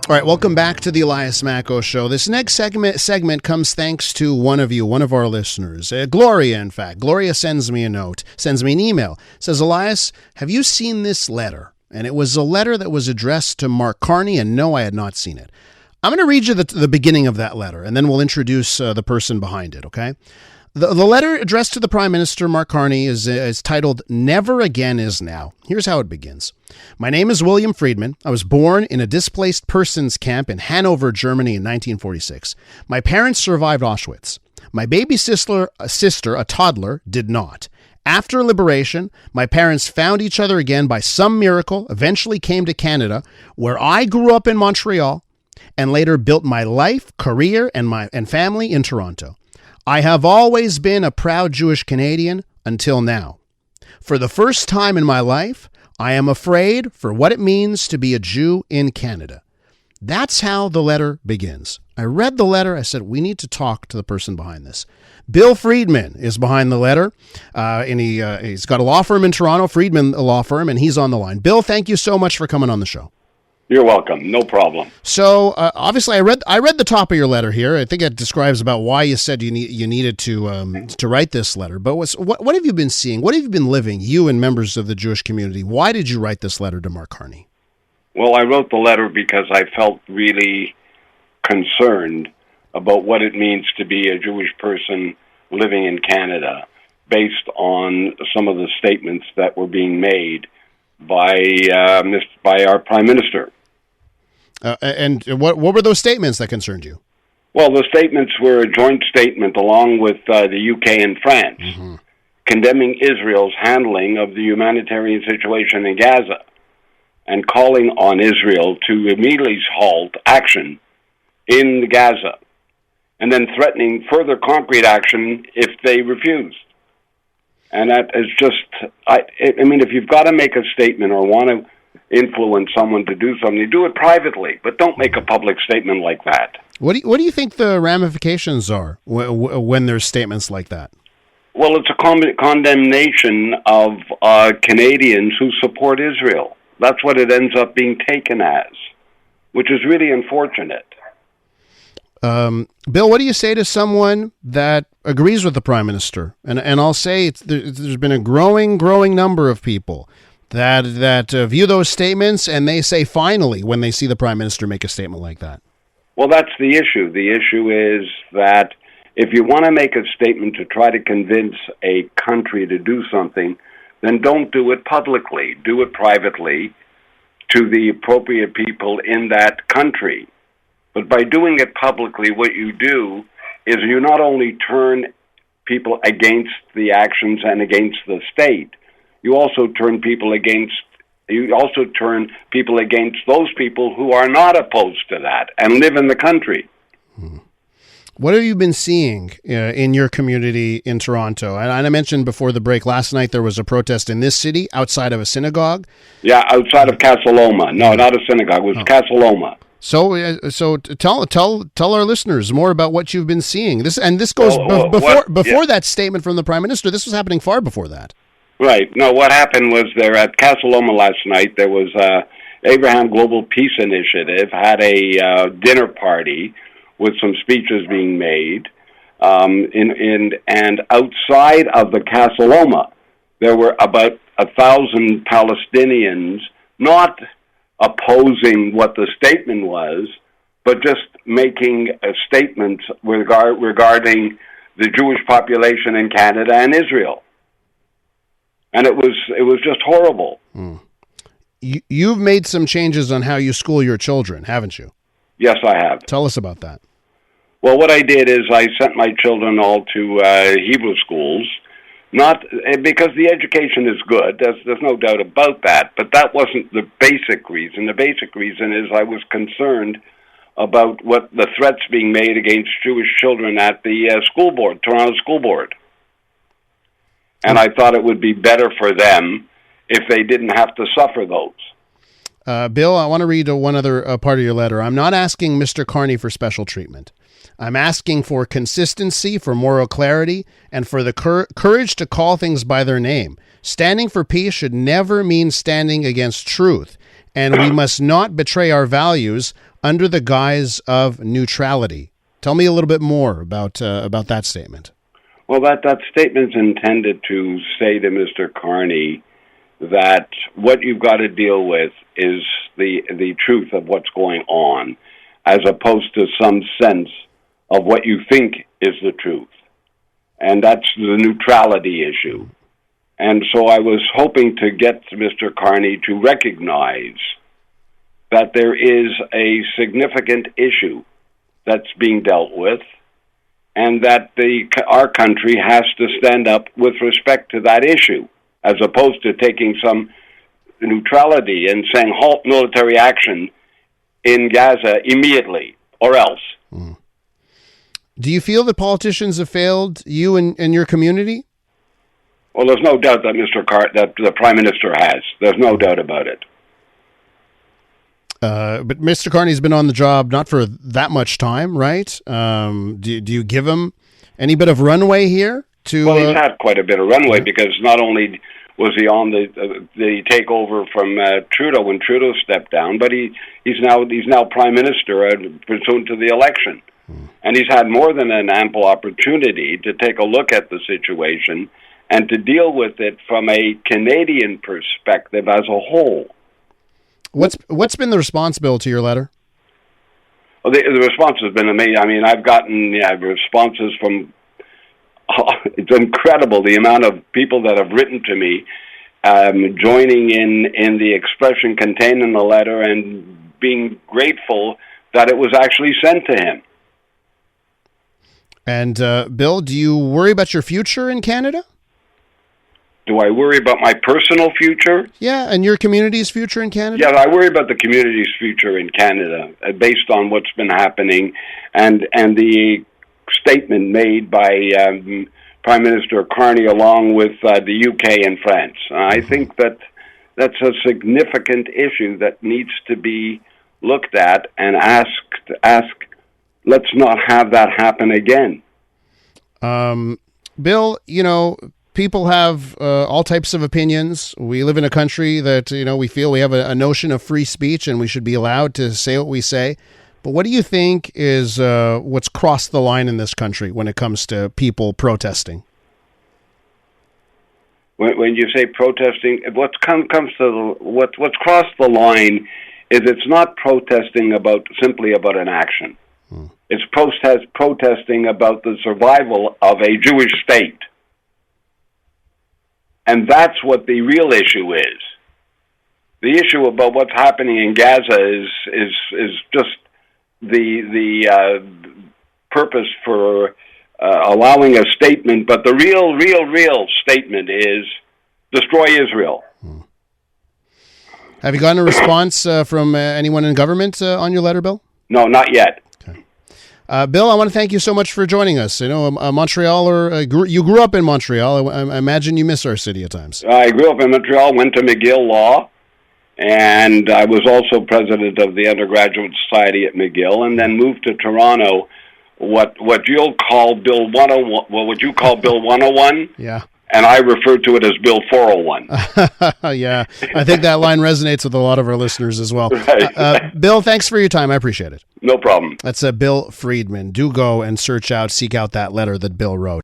All right, welcome back to the Elias Macko Show. This next segment comes thanks to one of you, one of our listeners, Gloria, in fact. Gloria sends me a note, sends me an email, says, Elias, have you seen this letter? And it was a letter that was addressed to Mark Carney, and no, I had not seen it. I'm going to read you the beginning of that letter, and then we'll introduce the person behind it, okay? The letter addressed to the Prime Minister, Mark Carney, is titled, Never Again Is Now. Here's how it begins. My name is William Friedman. I was born in a displaced persons camp in Hanover, Germany in 1946. My parents survived Auschwitz. My baby sister, a toddler, did not. After liberation, my parents found each other again by some miracle, eventually came to Canada, where I grew up in Montreal, and later built my life, career, and family in Toronto. I have always been a proud Jewish Canadian until now. For the first time in my life, I am afraid for what it means to be a Jew in Canada. That's how the letter begins. I read the letter. I said, we need to talk to the person behind this. Bill Friedman is behind the letter, and he's got a law firm in Toronto, Friedman Law Firm, and he's on the line. Bill, thank you so much for coming on the show. You're welcome. No problem. So obviously, I read the top of your letter here. I think it describes about why you said you needed to write this letter. But what have you been seeing? What have you been living? You and members of the Jewish community. Why did you write this letter to Mark Carney? Well, I wrote the letter because I felt really concerned about what it means to be a Jewish person living in Canada, based on some of the statements that were being made by our Prime Minister. And what were those statements that concerned you? Well, the statements were a joint statement along with the UK and France, condemning Israel's handling of the humanitarian situation in Gaza and calling on Israel to immediately halt action in Gaza, and then threatening further concrete action if they refused. And that is just, I mean, if you've got to make a statement or want to influence someone to do something, you do it privately, but don't make a public statement like that. What do you think the ramifications are when there's statements like that? Well, it's a condemnation of Canadians who support Israel. That's what it ends up being taken as, which is really unfortunate. Bill, what do you say to someone that agrees with the Prime Minister? And I'll say there's been a growing number of people that view those statements, and they say finally when they see the Prime Minister make a statement like that. Well, that's the issue. The issue is that if you want to make a statement to try to convince a country to do something, then don't do it publicly. Do it privately to the appropriate people in that country. But by doing it publicly, what you do is you not only turn people against the actions and against the state, you also turn people against those people who are not opposed to that and live in the country. What have you been seeing in your community in Toronto? And I mentioned before the break, last night there was a protest in this city outside of a synagogue. Yeah, outside of Casa Loma. No, not a synagogue. It was Casa Loma. So tell our listeners more about what you've been seeing. This goes before that statement from the Prime Minister. This was happening far before that. Right. No, what happened was there at Casa Loma last night, there was Abraham Global Peace Initiative had a dinner party with some speeches being made, and outside of the Casa Loma, there were about 1,000 Palestinians not opposing what the statement was, but just making a statement regarding the Jewish population in Canada and Israel. And it was just horrible. You've made some changes on how you school your children, haven't you? Yes, I have. Tell us about that. Well, what I did is I sent my children all to Hebrew schools, not because the education is good. There's no doubt about that. But that wasn't the basic reason. The basic reason is I was concerned about what the threats being made against Jewish children at the school board, Toronto School Board. And I thought it would be better for them if they didn't have to suffer those. Bill, I want to read one other part of your letter. I'm not asking Mr. Carney for special treatment. I'm asking for consistency, for moral clarity, and for the courage to call things by their name. Standing for peace should never mean standing against truth, and we must not betray our values under the guise of neutrality. Tell me a little bit more about that statement. Well, that statement's intended to say to Mr. Carney that what you've got to deal with is the truth of what's going on, as opposed to some sense of what you think is the truth. And that's the neutrality issue. And so I was hoping to get Mr. Carney to recognize that there is a significant issue that's being dealt with, and that our country has to stand up with respect to that issue, as opposed to taking some neutrality and saying halt military action in Gaza immediately, or else. Mm. Do you feel that politicians have failed you and your community? Well, there's no doubt that that the Prime Minister has. There's no doubt about it. But Mr. Carney's been on the job not for that much time, right? Do you give him any bit of runway here? Well, he's had quite a bit of runway, because not only was he on the takeover from Trudeau when Trudeau stepped down, but he's now Prime Minister pursuant to the election. And he's had more than an ample opportunity to take a look at the situation and to deal with it from a Canadian perspective as a whole. What's been the response, Bill, to your letter? Well, the response has been amazing. I mean, I've gotten responses from... it's incredible the amount of people that have written to me, joining in the expression contained in the letter and being grateful that it was actually sent to him. And Bill, do you worry about your future in Canada? Do I worry about my personal future? Yeah, and your community's future in Canada? Yeah, I worry about the community's future in Canada, based on what's been happening and the statement made by Prime Minister Carney along with the UK and France. I think that's a significant issue that needs to be looked at and asked. Let's not have that happen again. Bill, people have all types of opinions. We live in a country that, we feel we have a notion of free speech and we should be allowed to say what we say. But what do you think is what's crossed the line in this country when it comes to people protesting? When you say protesting, what's crossed the line is it's not protesting simply about an action. It's protesting about the survival of a Jewish state. And that's what the real issue is. The issue about what's happening in Gaza is just the purpose for allowing a statement, but the real statement is destroy Israel. Have you gotten a response from anyone in government on your letter, Bill? No, not yet. Bill, I want to thank you so much for joining us. A Montrealer, you grew up in Montreal. I imagine you miss our city at times. I grew up in Montreal, went to McGill Law, and I was also president of the undergraduate society at McGill, and then moved to Toronto. What you'll call Bill 101, would you call Bill 101? Yeah. And I refer to it as Bill 401. Yeah, I think that line resonates with a lot of our listeners as well. Right. Bill, thanks for your time. I appreciate it. No problem. That's Bill Friedman. Do go and seek out that letter that Bill wrote.